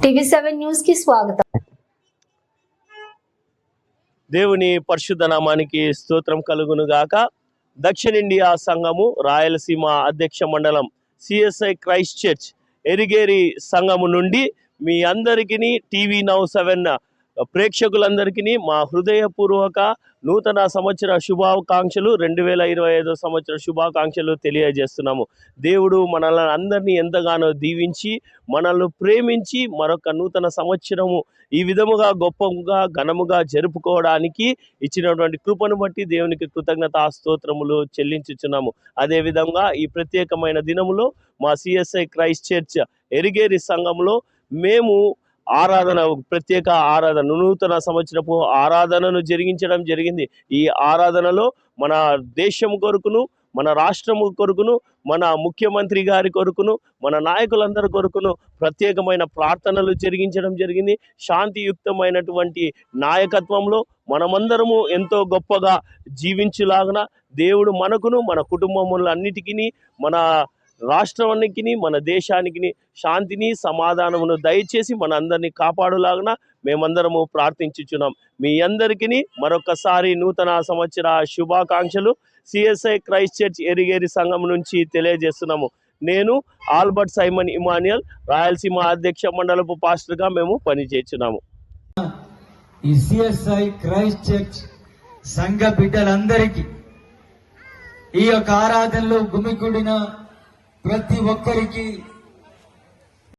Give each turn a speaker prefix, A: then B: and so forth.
A: టీవీ7 news కి స్వాగతం.
B: దేవుని పరిశుద్ధ నామానికి స్తోత్రం కలుగును గాక. దక్షిణ ఇండియా సంఘము రాయలసీమ అధ్యక్ష మండలం సిఎస్ఐ క్రైస్ట్ చర్చ్ ఎరిగేరి సంఘము నుండి మీ అందరికీ టీవీ నౌ 7 ప్రేక్షకులందరికీ మా హృదయపూర్వక నూతన సంవత్సర శుభాకాంక్షలు 2025 సంవత్సర శుభాకాంక్షలు తెలియజేస్తున్నాము. దేవుడు మనల్ని అందరినీ ఎంతగానో దీవించి మనల్ని ప్రేమించి మరొక నూతన సంవత్సరము ఈ విధముగా గొప్పగా ఘనముగా జరుపుకోవడానికి ఇచ్చినటువంటి కృపను బట్టి దేవునికి కృతజ్ఞతా స్తోత్రములు చెల్లించుచున్నాము. అదేవిధంగా ఈ ప్రత్యేకమైన దినములో మా సిఎస్ఐ క్రైస్ట్ చర్చ్ ఎరిగేరి సంఘంలో మేము ఆరాధన, ప్రత్యేక ఆరాధన, నూతన సంవత్సరపు ఆరాధనను జరిగించడం జరిగింది. ఈ ఆరాధనలో మన దేశం కొరకును, మన రాష్ట్రము కొరకును, మన ముఖ్యమంత్రి గారి కొరకును, మన నాయకులందరి కొరకును ప్రత్యేకమైన ప్రార్థనలు జరిగించడం జరిగింది. శాంతియుక్తమైనటువంటి నాయకత్వంలో మనమందరము ఎంతో గొప్పగా జీవించులాగున దేవుడు మనకును, మన కుటుంబములన్నిటికీ, మన రాష్ట్రానికి, మన దేశానికి శాంతిని సమాధానమును దయచేసి మన అందరినీ కాపాడులాగున మేమందరము ప్రార్థించుచున్నాం. మీ అందరికీ మరొకసారి నూతన సంవత్సర శుభాకాంక్షలు సిఎస్ఐ క్రైస్ట్ చర్చ్ ఎరిగేరి సంఘం నుంచి తెలియజేస్తున్నాము. నేను ఆల్బర్ట్ సైమన్ ఇమాన్యుయల్, రాయలసీమ అధ్యక్ష మండలపు పాస్టర్గా మేము పనిచేస్తున్నాము.
C: ఈ సిఎస్ఐ క్రైస్ట్ చర్చ్ సంఘ బిడ్డలందరికీ ఈ యొక్క ఆరాధనలో గుమిగూడిన ప్రతి ఒక్కరికి